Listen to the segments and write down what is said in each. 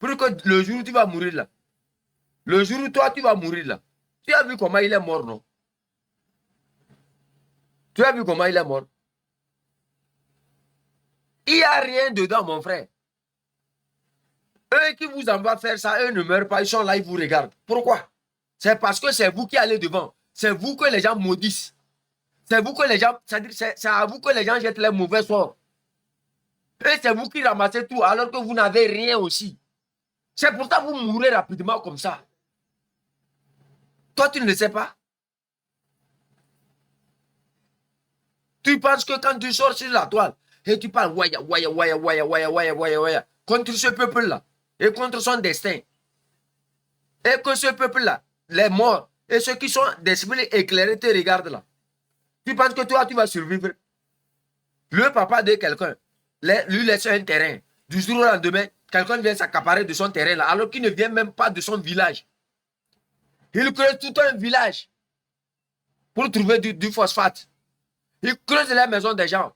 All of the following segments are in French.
Pour que le jour où tu vas mourir là, le jour où toi tu vas mourir là, tu as vu comment il est mort, non? Tu as vu comment il est mort? Il n'y a rien dedans, mon frère. Eux qui vous envoient faire ça, eux ne meurent pas, ils sont là, ils vous regardent. Pourquoi? C'est parce que c'est vous qui allez devant. C'est vous que les gens maudissent. C'est vous que les gens, c'est à vous que les gens jettent les mauvais sorts. Et c'est vous qui ramassez tout alors que vous n'avez rien aussi. C'est pour ça que vous mourrez rapidement comme ça. Toi, tu ne le sais pas. Tu penses que quand tu sors sur la toile et tu parles waya, waya, waya, waya, waya, waya, waya, waya, contre ce peuple-là et contre son destin, et que ce peuple-là, les morts et ceux qui sont d'esprit éclairés te regardent là, tu penses que toi, tu vas survivre? Le papa de quelqu'un lui laisse un terrain. Du jour au lendemain, quelqu'un vient s'accaparer de son terrain là, alors qu'il ne vient même pas de son village. Il creuse tout un village pour trouver du phosphate. Il creuse les maisons des gens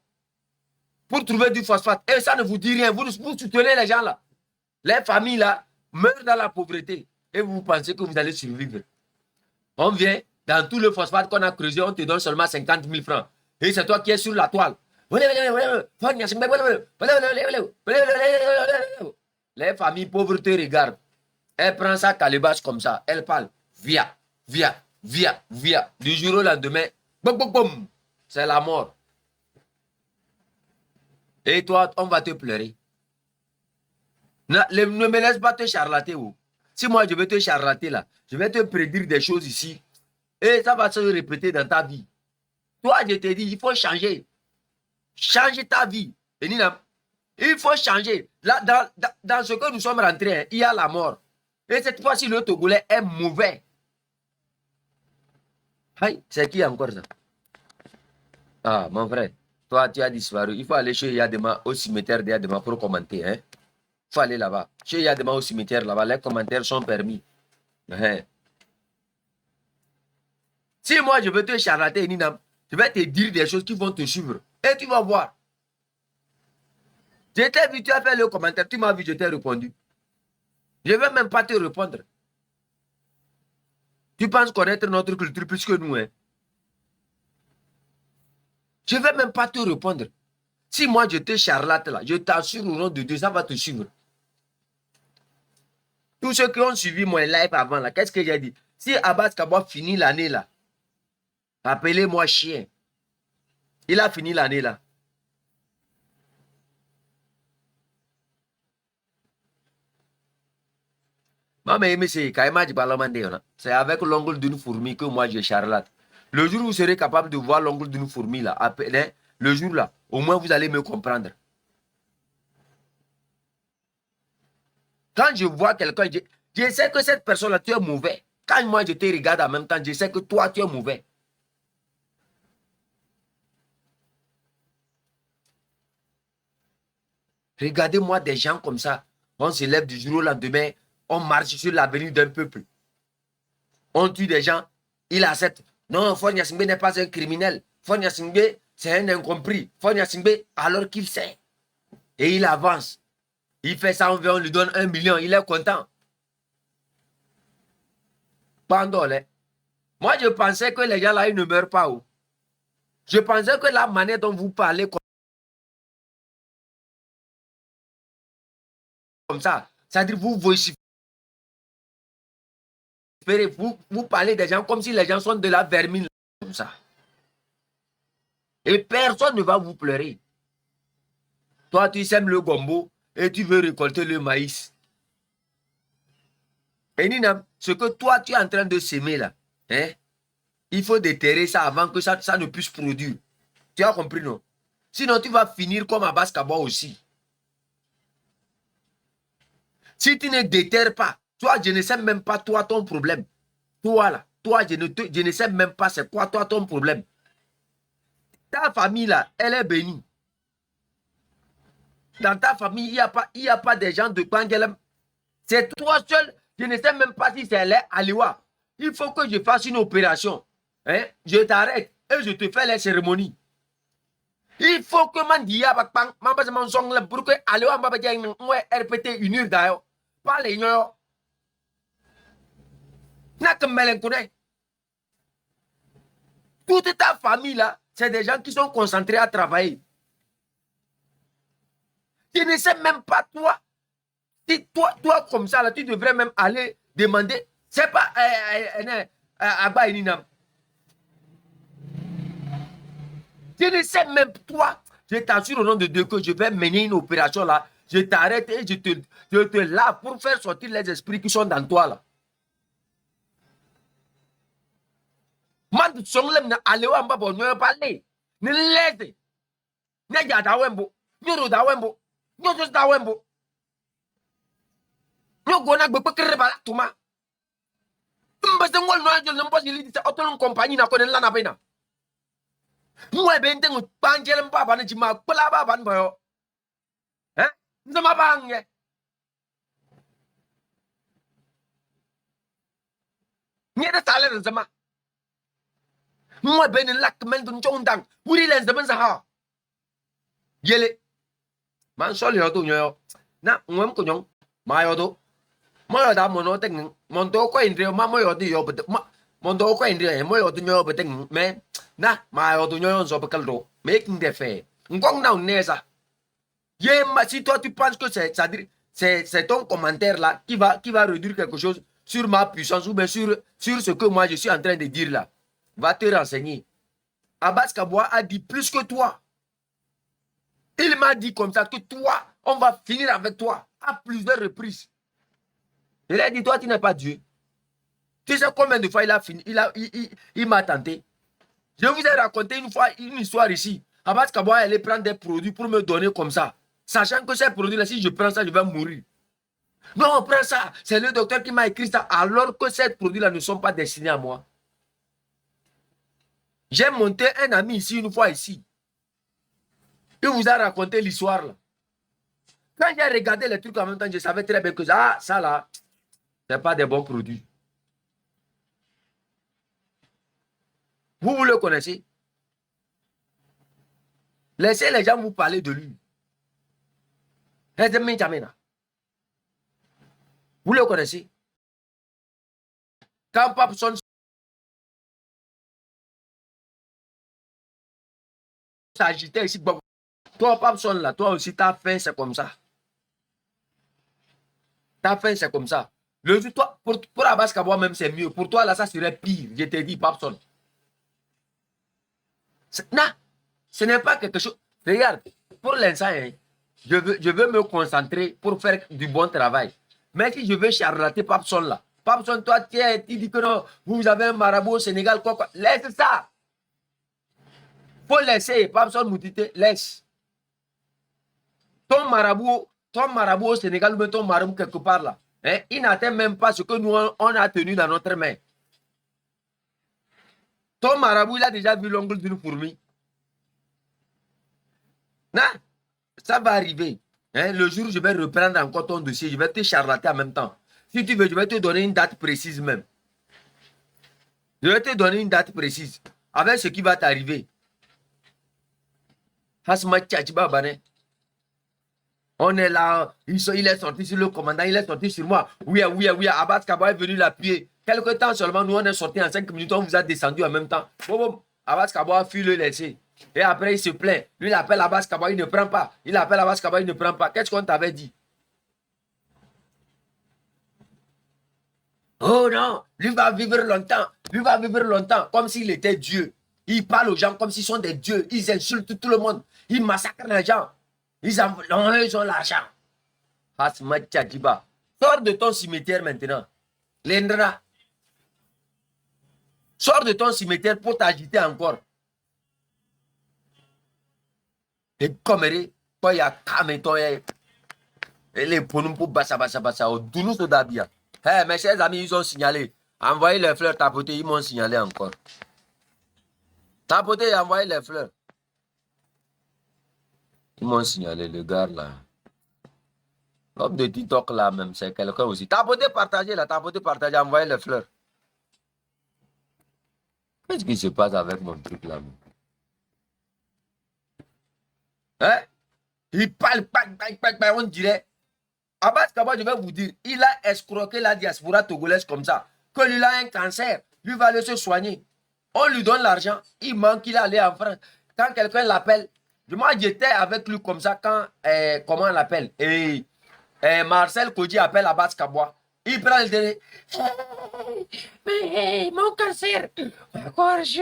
pour trouver du phosphate. Et ça ne vous dit rien. Vous soutenez les gens là. Les familles là meurent dans la pauvreté. Et vous pensez que vous allez survivre. On vient, dans tout le phosphate qu'on a creusé, on te donne seulement 50 000 francs. Et c'est toi qui es sur la toile. Les familles pauvres te regardent. Elle prend sa calebasse comme ça. Elle parle. Via, via, via, via. Du jour au lendemain, boum, boum, boum. C'est la mort. Et toi, on va te pleurer. Ne me laisse pas te charlater. Oh. Si moi, je vais te charlater là, je vais te prédire des choses ici. Et ça va se répéter dans ta vie. Toi, je te dis, il faut changer. Changer ta vie. Et Nina, il faut changer. Là, dans ce que nous sommes rentrés, hein, il y a la mort. Et cette fois-ci, le Togolais est mauvais. C'est qui encore ça? Ah, mon frère, toi, tu as disparu. Il faut aller chez Yadema, au cimetière de Yadema pour commenter. Hein? Il faut aller là-bas. Chez Yadema, au cimetière, là-bas, les commentaires sont permis. Hein? Si moi, je veux te charlater, Nina, je vais te dire des choses qui vont te suivre. Et tu vas voir. Je t'ai vu, tu as fait le commentaire, tu m'as vu, je t'ai répondu. Je ne vais même pas te répondre. Tu penses connaître notre culture plus que nous, hein? Je ne vais même pas te répondre. Si moi je te charlate là, je t'assure au nom de Dieu, ça va te suivre. Tous ceux qui ont suivi mon live avant là, qu'est-ce que j'ai dit? Si Abbas Kabwa finit l'année là, appelez-moi chien. Il a fini l'année là. C'est avec l'ongle d'une fourmi que moi je charlate. Le jour où vous serez capable de voir l'ongle d'une fourmi là, le jour là, au moins vous allez me comprendre. Quand je vois quelqu'un, je sais que cette personne-là, tu es mauvais. Quand moi je te regarde en même temps, je sais que toi, tu es mauvais. Regardez-moi des gens comme ça. On se lève du jour au lendemain, on marche sur l'avenue d'un peuple. On tue des gens, il accepte. Non, Faure Gnassingbé n'est pas un criminel. Faure Gnassingbé, c'est un incompris. Faure Gnassingbé, alors qu'il sait. Et il avance. Il fait ça, on lui donne 1 million, il est content. Bandole. Moi, je pensais que les gens là, ils ne meurent pas. Oh. Je pensais que la manière dont vous parlez comme ça, c'est-à-dire vous vociférez, vous parlez des gens comme si les gens sont de la vermine, comme ça. Et personne ne va vous pleurer. Toi, tu sèmes le gombo et tu veux récolter le maïs. Et Nina, ce que toi, tu es en train de s'aimer là, hein, il faut déterrer ça avant que ça ne puisse produire. Tu as compris, non? Sinon, tu vas finir comme Abbas Kabwa aussi. Si tu ne déterres pas, toi, je ne sais même pas toi ton problème. Toi là, toi, je ne sais même pas c'est quoi toi ton problème. Ta famille là, elle est bénie. Dans ta famille, il n'y a pas des gens de Pangelem. C'est toi seul. Je ne sais même pas si c'est les Aliwa. Il faut que je fasse une opération. Hein? Je t'arrête et je te fais les cérémonies. Il faut que Mandia pour que Aliwa RPT unir d'ailleurs. pas les gens. N'a que me les connaît. Toute ta famille là, c'est des gens qui sont concentrés à travailler. Tu ne sais même pas toi. Si toi comme ça là, tu devrais même aller demander. C'est pas Abba Eninam. Tu ne sais même toi. Je t'assure au nom de Dieu que je vais mener une opération là. Je t'arrête et je te lave pour faire sortir les esprits qui sont dans toi là. Man songlem na alewa mbabo nyo pale. Ni leze. Ne ja da wembo. Nyo da wembo. Nyo just da wembo. Nyo gona gbe pekere bala tuma. Mbese ngol no anjo npo si lidi sa otolon compagnie na ko den la na pena. Mwe bente ngu panjele mbaba na jima kpela baba nboyo. Nzama bange. Nyede salaire nzama. Mwe bene lak men dun chondang. Wuri len zaman sa ha. Yele. Man sol yo to nyo. Na ngwem ko nyong. Ma yo to. Mo yo da mono teng. Mon to ko indre ma mo yo di yo bet. Mon to ko indre mo yo to nyo bet me. Na ma yo to nyo so bekal do. Making the fair. Ngong na neza. Si toi tu penses que c'est ton commentaire là qui va réduire quelque chose sur ma puissance ou bien sur ce que moi je suis en train de dire là, va te renseigner. Abbas Kaboua a dit plus que toi. Il m'a dit comme ça que toi, on va finir avec toi à plusieurs reprises. Il a dit, toi tu n'es pas Dieu. Tu sais combien de fois il a fini, il m'a tenté. Je vous ai raconté une fois une histoire ici. Abbas Kaboua allait prendre des produits pour me donner comme ça. Sachant que ces produits-là, si je prends ça, je vais mourir. Non, prends ça. C'est le docteur qui m'a écrit ça. Alors que ces produits-là ne sont pas destinés à moi. J'ai monté un ami ici, une fois ici. Il vous a raconté l'histoire là. Quand j'ai regardé les trucs en même temps, je savais très bien que ça là, ce n'est pas des bons produits. Vous le connaissez? Laissez les gens vous parler de lui. Vous le connaissez? Quand Papson s'agitait ici, toi Papson là, toi aussi ta faim c'est comme ça. Ta faim c'est comme ça. Le jour, toi, pour Abbas Kaboua même c'est mieux. Pour toi là ça serait pire. Je te dis Papson. Non, ce n'est pas quelque chose. Regarde, pour l'instant, hein, je veux me concentrer pour faire du bon travail. Mais si je veux charlater Papson là, Papson, toi, tiens, tu dis que non, vous avez un marabout au Sénégal, quoi. Laisse ça. Faut laisser, Papson Moutité, laisse. Ton marabout au Sénégal, ou ton marabout quelque part là, hein, il n'atteint même pas ce que nous, on a tenu dans notre main. Ton marabout, il a déjà vu l'ongle d'une fourmi. Non, ça va arriver. Hein, le jour où je vais reprendre encore ton dossier, je vais te charlater en même temps. Si tu veux, je vais te donner une date précise même. Je vais te donner une date précise avec ce qui va t'arriver. On est là, il est sorti sur le commandant, il est sorti sur moi. Oui, Abbas Kaboua est venu l'appuyer. Quelque temps seulement, nous on est sorti en 5 minutes, on vous a descendu en même temps. Abbas Kaboua a fui le laisser. Et après, il se plaint. Lui, il appelle Abbas Kaboua, il ne prend pas. Il appelle Abbas Kaboua, il ne prend pas. Qu'est-ce qu'on t'avait dit? Oh non, lui va vivre longtemps. Lui va vivre longtemps, comme s'il était Dieu. Il parle aux gens comme s'ils sont des dieux. Ils insultent tout le monde. Ils massacrent les gens. Ils ont l'argent. Hasma Tchadjiba. Sors de ton cimetière maintenant. Lendra. Sors de ton cimetière pour t'agiter encore. Et comme toi, il y a Kameton, et les ponums pour bassa, au Dounou de Dabia. Hey, mes chers amis, ils ont signalé. Envoyez les fleurs tapoter, ils m'ont signalé encore. Tapoter et envoyez les fleurs. Ils m'ont signalé, le gars là. L'homme de TikTok là même, c'est quelqu'un aussi. Tapoter, partagez là, tapoter, partagez, envoyez les fleurs. Qu'est-ce qui se passe avec mon truc là? Hein? Il parle, on dirait. Abbas Kaba, je vais vous dire, il a escroqué la diaspora togolaise comme ça. Que lui a un cancer, lui va aller se soigner. On lui donne l'argent, il manque, il est allé en France. Quand quelqu'un l'appelle, moi j'étais avec lui comme ça quand, comment on l'appelle, et Marcel Kodji appelle Abbas Kabwa. Il prend le télé. Mais mon cancer, gorge,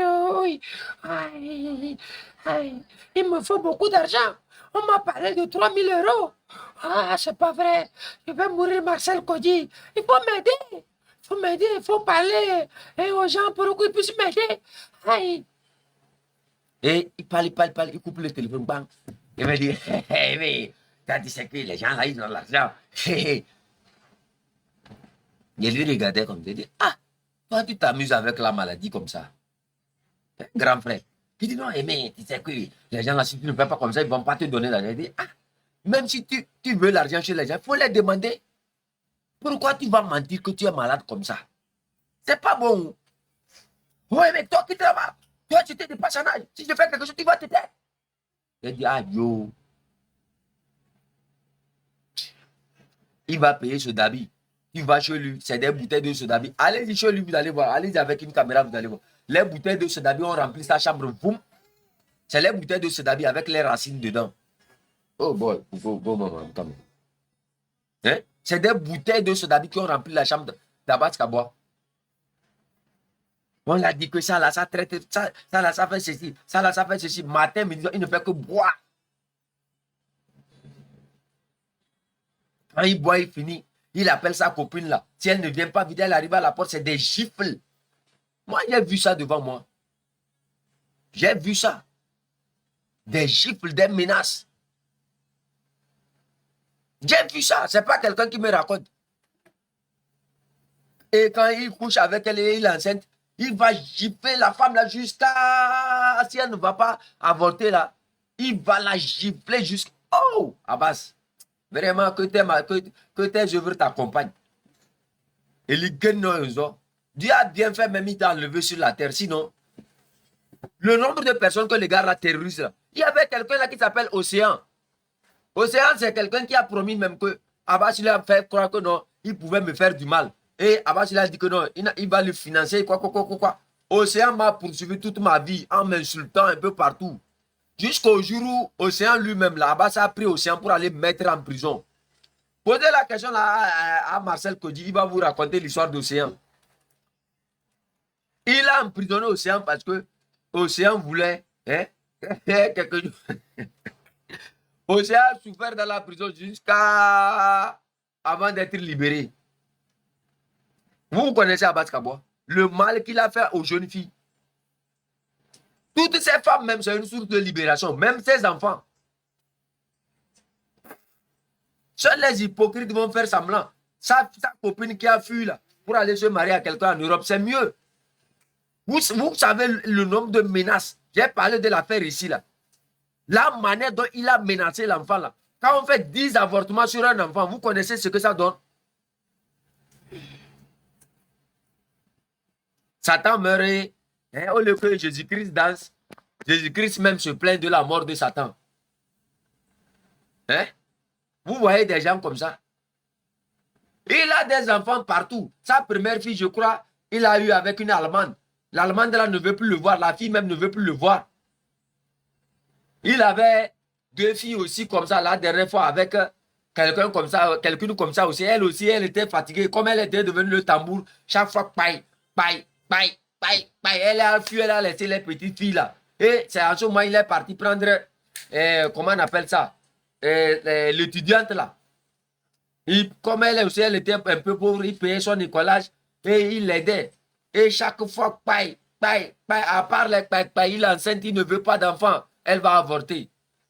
il me faut beaucoup d'argent. On m'a parlé de 3000 euros. Ah, c'est pas vrai. Je vais mourir, Marcel Kodji. Il faut m'aider. Il faut m'aider. Il faut parler aux gens pour qu'ils puissent m'aider. Et il parle, il coupe le téléphone, bang. Il me dit, mais quand tu sais que les gens là, ils ont l'argent. Je lui regardais comme ça, il dit, ah, toi tu t'amuses avec la maladie comme ça. Grand frère. Il dit, non, mais tu sais que les gens là, si tu ne fais pas comme ça, ils ne vont pas te donner l'argent. Il dit, ah, même si tu veux l'argent chez les gens, il faut les demander. Pourquoi tu vas mentir que tu es malade comme ça? C'est pas bon. Oui, mais toi qui travailles, toi tu t'es dépassé en âge. Si je fais quelque chose, tu vas te taire. Il dit, ah, yo. Il va payer ce dabi. Il va chez lui, c'est des bouteilles de ce dabi. Allez-y chez lui, vous allez voir. Allez-y avec une caméra, vous allez voir. Les bouteilles de ce dabi ont rempli sa chambre. Boum. C'est les bouteilles de ce dabi avec les racines dedans. Oh boy, maman, quand même. Hein? C'est des bouteilles de ce dabi qui ont rempli la chambre d'Abbas Kabwa. On l'a dit que ça là, ça traite, ça là, ça fait ceci, ça là, ça fait ceci. Matin, midi, il ne fait que boire. Quand il boit, il finit. Il appelle sa copine là. Si elle ne vient pas vite, elle arrive à la porte, c'est des gifles. Moi, j'ai vu ça devant moi. J'ai vu ça. Des gifles, des menaces. J'ai vu ça. C'est pas quelqu'un qui me raconte. Et quand il couche avec elle et il est enceinte, il va gifler la femme là jusqu'à... Si elle ne va pas avorter là, il va la gifler jusqu'à... Oh, Abbas. Vraiment, que tes œuvres t'accompagnent. Et les guennes, Dieu a bien fait, même il t'a enlevé sur la terre. Sinon, le nombre de personnes que les gars là terrorisent, là, il y avait quelqu'un là qui s'appelle Océan. Océan, c'est quelqu'un qui a promis même que Abbas, il a fait croire que non, il pouvait me faire du mal. Et Abbas, il a dit que non, il va le financer, quoi. Océan m'a poursuivi toute ma vie en m'insultant un peu partout. Jusqu'au jour où Océan lui-même, là, Abbas a pris Océan pour aller mettre en prison. Posez la question là à Marcel Kodji, il va vous raconter l'histoire d'Océan. Il a emprisonné Océan parce que Océan voulait quelque chose. Océan a souffert dans la prison jusqu'à avant d'être libéré. Vous connaissez Abbas Kabwa, le mal qu'il a fait aux jeunes filles. Toutes ces femmes, même, c'est une source de libération. Même ses enfants. Seuls les hypocrites vont faire semblant. Sa copine qui a fui là, pour aller se marier à quelqu'un en Europe, c'est mieux. Vous savez le nombre de menaces. J'ai parlé de l'affaire ici là. La manière dont il a menacé l'enfant là. Quand on fait 10 avortements sur un enfant, vous connaissez ce que ça donne? Satan meurt. Au lieu que Jésus-Christ danse, Jésus-Christ même se plaint de la mort de Satan. Hein? Vous voyez des gens comme ça. Il a des enfants partout. Sa première fille, je crois, il a eu avec une Allemande. L'Allemande là ne veut plus le voir. La fille même ne veut plus le voir. Il avait 2 filles aussi comme ça la dernière fois avec quelqu'un comme ça, quelqu'une comme ça aussi. Elle aussi, elle était fatiguée. Comme elle était devenue le tambour, chaque fois, paille. Elle a fui, elle a laissé les petites filles là. Et c'est en ce moment il est parti prendre, comment on appelle ça, l'étudiante là. Comme elle aussi, elle était un peu pauvre, il payait son écolage et il l'aidait. Et chaque fois, à part les il est enceinte, il ne veut pas d'enfant. Elle va avorter.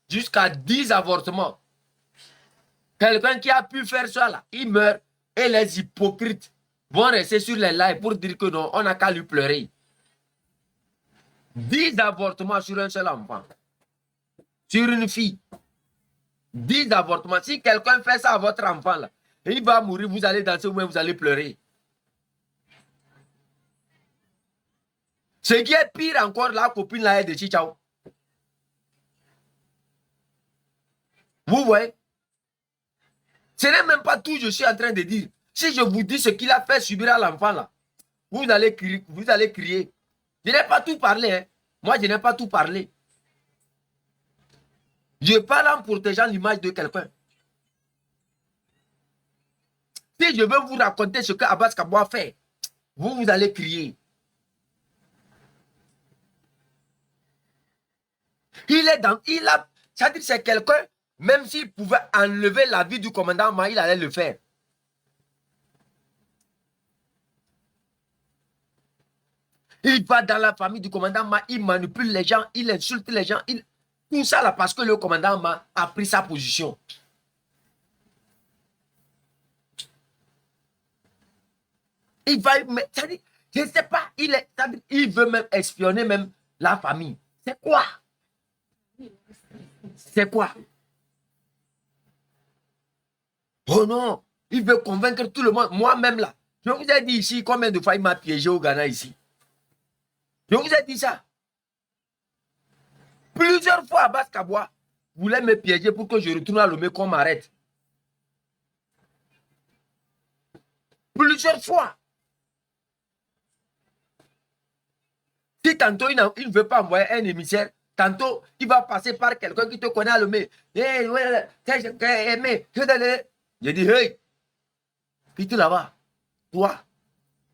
Jusqu'à 10 avortements. Quelqu'un qui a pu faire ça là, il meurt. Et les hypocrites vont rester sur les lives pour dire que non, on n'a qu'à lui pleurer. 10 avortements sur un seul enfant. Sur une fille. 10 avortements. Si quelqu'un fait ça à votre enfant là, il va mourir, vous allez danser ou même vous allez pleurer. Ce qui est pire encore, la copine là est de Chichao. Vous voyez? Ce n'est même pas tout, je suis en train de dire. Si je vous dis ce qu'il a fait subir à l'enfant là, vous allez crier, vous allez crier. Je n'ai pas tout parlé, hein. Moi, je n'ai pas tout parlé. Je parle en protégeant l'image de quelqu'un. Si je veux vous raconter ce que Abbas Kaboua fait, vous allez crier. C'est-à-dire c'est quelqu'un, même s'il pouvait enlever la vie du commandant Ma, il allait le faire. Il va dans la famille du commandant Ma, il manipule les gens, il insulte les gens, tout ça là parce que le commandant Ma a pris sa position. Il va, c'est-à-dire, je ne sais pas, il veut même espionner même la famille. C'est quoi? C'est quoi? Oh non, il veut convaincre tout le monde. Moi-même là, je vous ai dit ici combien de fois il m'a piégé au Ghana ici. Je vous ai dit ça. Plusieurs fois, Abbas Kaboua voulait me piéger pour que je retourne à Lomé qu'on m'arrête. Plusieurs fois. Si tantôt il ne veut pas envoyer un émissaire, tantôt il va passer par quelqu'un qui te connaît à Lomé. Hey, je dis, hey, quitte là-bas. Toi,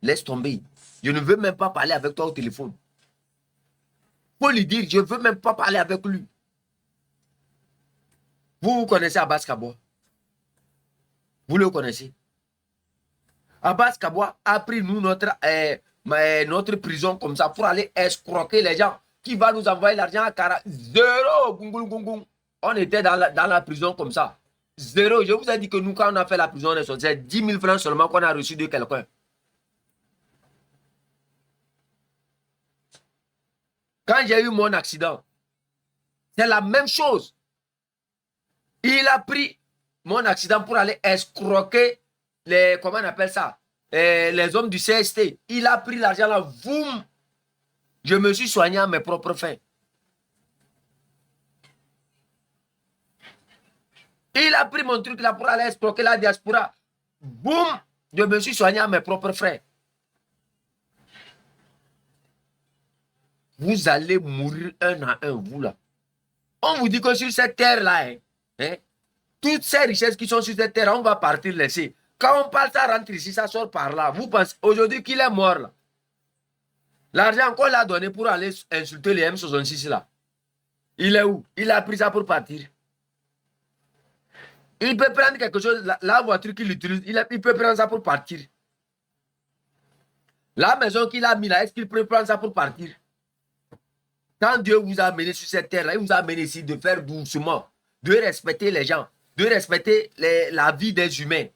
laisse tomber. Je ne veux même pas parler avec toi au téléphone. Faut lui dire, je ne veux même pas parler avec lui. Vous connaissez Abbas Kaboua? Vous le connaissez? Abbas Kaboua a pris nous notre prison comme ça pour aller escroquer les gens. Qui va nous envoyer l'argent à Kara? Zéro. On était dans la prison comme ça. Zéro. Je vous ai dit que nous, quand on a fait la prison, c'est 10 000 francs seulement qu'on a reçu de quelqu'un. Quand j'ai eu mon accident, c'est la même chose. Il a pris mon accident pour aller escroquer les, comment on appelle ça, les hommes du CST. Il a pris l'argent là, boum. Je me suis soigné à mes propres fins. Il a pris mon truc là pour aller escroquer la diaspora. Boum. Je me suis soigné à mes propres frais. Vous allez mourir un à un, vous là. On vous dit que sur cette terre-là, toutes ces richesses qui sont sur cette terre, on va partir laisser. Quand on parle, ça rentre ici, ça sort par là. Vous pensez aujourd'hui qu'il est mort là. L'argent qu'on l'a donné pour aller insulter les M66 là. Il est où? Il a pris ça pour partir. Il peut prendre quelque chose, la voiture qu'il utilise, il peut prendre ça pour partir. La maison qu'il a mis là, est-ce qu'il peut prendre ça pour partir? Quand Dieu vous a amené sur cette terre-là, il vous a amené ici de faire doucement, de respecter les gens, de respecter la vie des humains.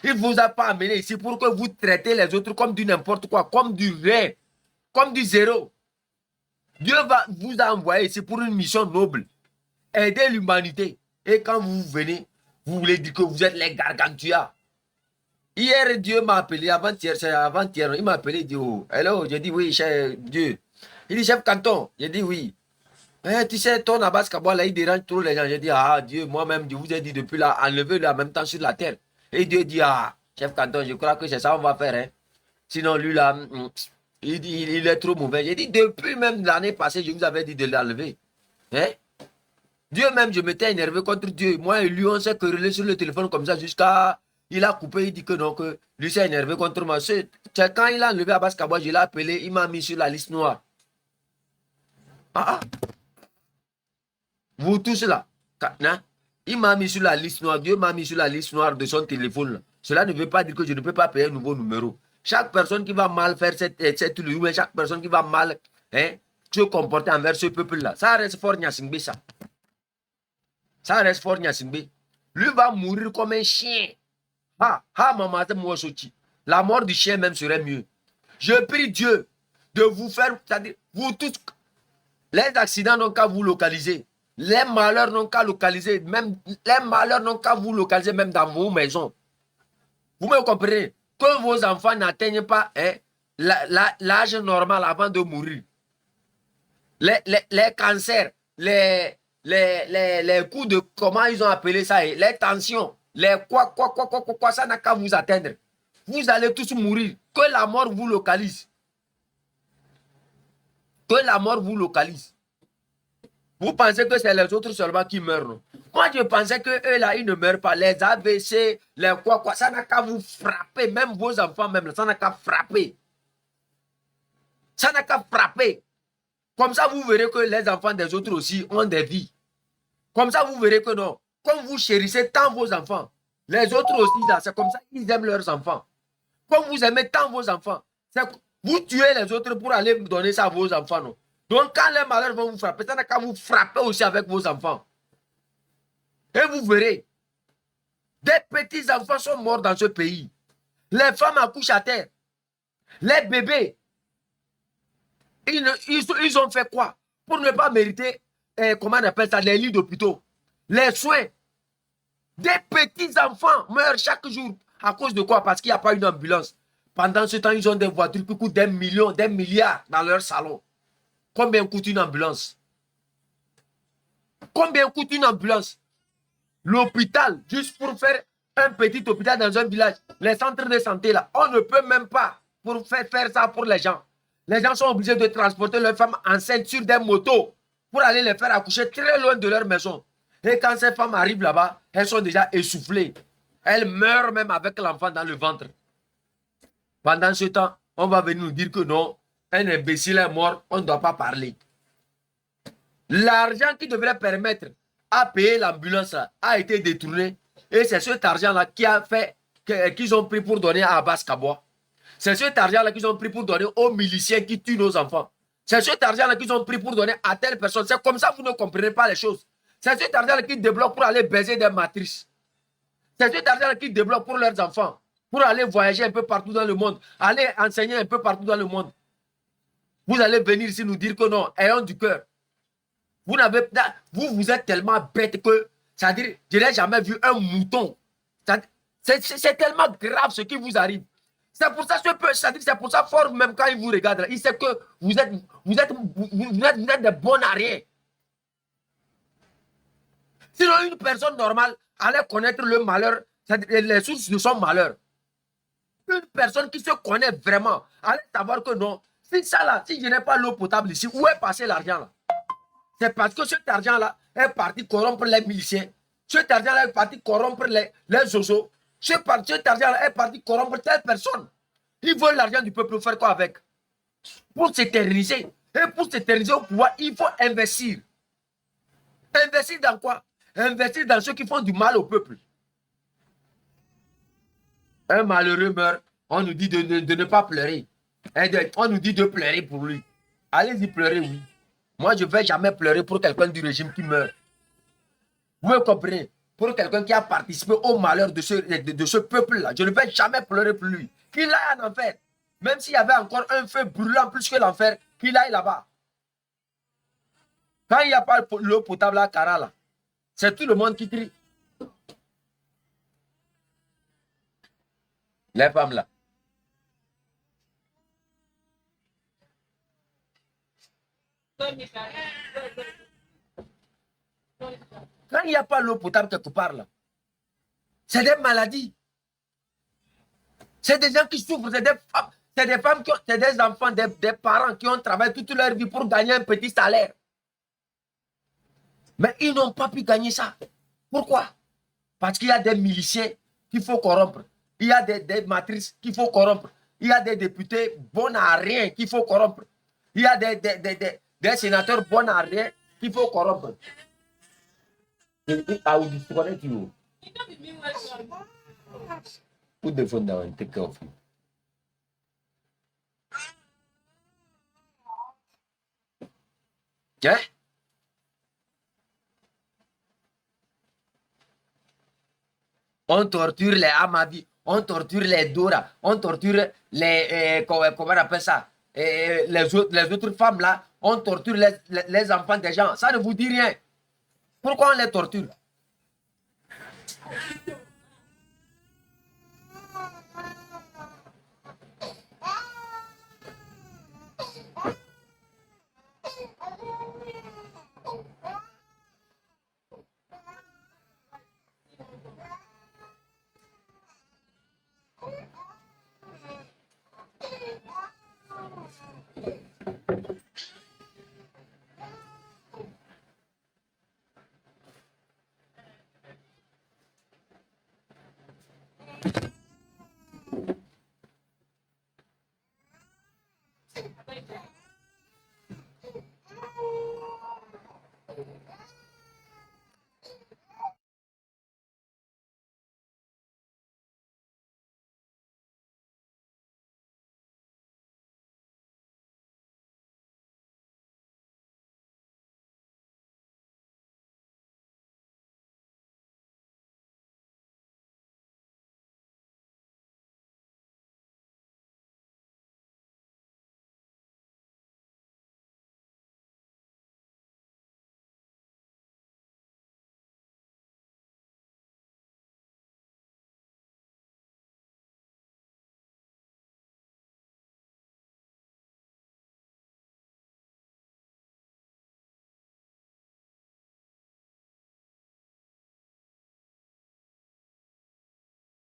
Il ne vous a pas amené ici pour que vous traitez les autres comme du n'importe quoi, comme du rien, comme du zéro. Dieu vous a envoyé ici pour une mission noble, aider l'humanité. Et quand vous venez, vous voulez dire que vous êtes les gargantua. Hier, Dieu m'a appelé, avant-hier, il m'a appelé, il dit, oh, hello, j'ai dit oui, cher Dieu. Il dit, chef canton, j'ai dit oui. Tu sais, ton Abbas Kaboua, là, il dérange trop les gens. J'ai dit, ah, Dieu, moi-même, je vous ai dit depuis là, enlevez-le en même temps sur la terre. Et Dieu dit, ah, chef canton, je crois que c'est ça qu'on va faire. Hein. Sinon, lui, là, il est trop mauvais. J'ai dit, depuis même l'année passée, je vous avais dit de l'enlever. Hein? Dieu même, je m'étais énervé contre Dieu. Moi et lui, on s'est querellé sur le téléphone comme ça jusqu'à... Il a coupé, il dit que non, que lui s'est énervé contre moi. C'est quand il a enlevé Abbas Kaboua, je l'ai appelé, il m'a mis sur la liste noire. Ah, vous tous là, il m'a mis sur la liste noire, Dieu m'a mis sur la liste noire de son téléphone. Là. Cela ne veut pas dire que je ne peux pas payer un nouveau numéro. Chaque personne qui va mal faire cette lumière, chaque personne qui va mal se comporter envers ce peuple-là, ça reste fort Nyasingbe, ça. Ça reste fort Nyasingbe. Lui va mourir comme un chien. Maman, la mort du chien même serait mieux. Je prie Dieu de vous faire, c'est-à-dire, vous tous, les accidents n'ont qu'à vous localiser. Les malheurs n'ont qu'à localiser, même les malheurs n'ont qu'à vous localiser même dans vos maisons. Vous me comprenez? Que vos enfants n'atteignent pas l'âge normal avant de mourir. Les cancers, les coups de, comment ils ont appelé ça, les tensions, les quoi, ça n'a qu'à vous atteindre. Vous allez tous mourir. Que la mort vous localise. Que la mort vous localise. Vous pensez que c'est les autres seulement qui meurent, non? Moi, je pensais que eux là, ils ne meurent pas. Les AVC, les quoi, ça n'a qu'à vous frapper. Même vos enfants, même, ça n'a qu'à frapper. Ça n'a qu'à frapper. Comme ça, vous verrez que les enfants des autres aussi ont des vies. Comme ça, vous verrez que non. Comme vous chérissez tant vos enfants, les autres aussi, c'est comme ça qu'ils aiment leurs enfants. Comme vous aimez tant vos enfants, vous tuez les autres pour aller donner ça à vos enfants, non? Donc, quand les malheurs vont vous frapper, ça n'a qu'à vous frapper aussi avec vos enfants. Et vous verrez, des petits enfants sont morts dans ce pays. Les femmes accouchent à terre. Les bébés, ils ont fait quoi? Pour ne pas mériter, comment on appelle ça, les lits d'hôpitaux. Les soins. Des petits enfants meurent chaque jour. À cause de quoi? Parce qu'il n'y a pas une ambulance. Pendant ce temps, ils ont des voitures qui coûtent des millions, des milliards dans leur salon. Combien coûte une ambulance? Combien coûte une ambulance? L'hôpital, juste pour faire un petit hôpital dans un village, les centres de santé là, on ne peut même pas pour faire ça pour les gens. Les gens sont obligés de transporter leurs femmes enceintes sur des motos pour aller les faire accoucher très loin de leur maison. Et quand ces femmes arrivent là-bas, elles sont déjà essoufflées. Elles meurent même avec l'enfant dans le ventre. Pendant ce temps, on va venir nous dire que non, un imbécile est mort, on ne doit pas parler. L'argent qui devrait permettre à payer l'ambulance a été détourné. Et c'est cet argent-là qui a fait qu'ils ont pris pour donner à Abbas Kaboua. C'est cet argent-là qu'ils ont pris pour donner aux miliciens qui tuent nos enfants. C'est cet argent-là qu'ils ont pris pour donner à telle personne. C'est comme ça que vous ne comprenez pas les choses. C'est cet argent-là qu'ils débloquent pour aller baiser des matrices. C'est cet argent-là qu'ils débloquent pour leurs enfants. Pour aller voyager un peu partout dans le monde. Aller enseigner un peu partout dans le monde. Vous allez venir ici nous dire que non, ayons du cœur. Vous êtes tellement bête que, c'est-à-dire, je n'ai jamais vu un mouton. C'est tellement grave ce qui vous arrive. C'est pour ça, c'est pour ça fort même quand il vous regarde, il sait que vous êtes des bons à rien. Sinon, une personne normale allait connaître le malheur, les sources de son malheur. Une personne qui se connaît vraiment allait savoir que non, si ça là, si je n'ai pas l'eau potable ici, où est passé l'argent là? C'est parce que cet argent-là est parti corrompre les miliciens. Cet argent-là est parti corrompre les oiseaux. Cet argent-là est parti corrompre telle personne. Ils veulent l'argent du peuple, faire quoi avec? Pour s'éterniser. Et pour s'éterniser au pouvoir, il faut investir. Investir dans quoi? Investir dans ceux qui font du mal au peuple. Un malheureux meurt, on nous dit de ne pas pleurer. On nous dit de pleurer pour lui. Allez-y pleurer, oui. Moi, je ne vais jamais pleurer pour quelqu'un du régime qui meurt. Vous me comprenez? Pour quelqu'un qui a participé au malheur de ce peuple-là, je ne vais jamais pleurer pour lui. Qu'il aille en enfer. Même s'il y avait encore un feu brûlant plus que l'enfer, qu'il aille là-bas. Quand il n'y a pas l'eau potable à Kara, là, c'est tout le monde qui crie. Les femmes là. Quand il n'y a pas l'eau potable quelque part là, c'est des maladies. C'est des gens qui souffrent, c'est des femmes, c'est des enfants, des parents qui ont travaillé toute leur vie pour gagner un petit salaire. Mais ils n'ont pas pu gagner ça. Pourquoi? Parce qu'il y a des miliciens qu'il faut corrompre. Il y a des matrices qu'il faut corrompre. Il y a des députés bons à rien qu'il faut corrompre. Il y a des sénateurs bons à rien qu'il faut corrompre. I will disconnect you. Put the phone down and take care of you. Hein? On torture les Amadi, on torture les Dora, on torture les, comment on appelle ça, les autres femmes là, on torture les enfants des gens. Ça ne vous dit rien. Pourquoi on les torture?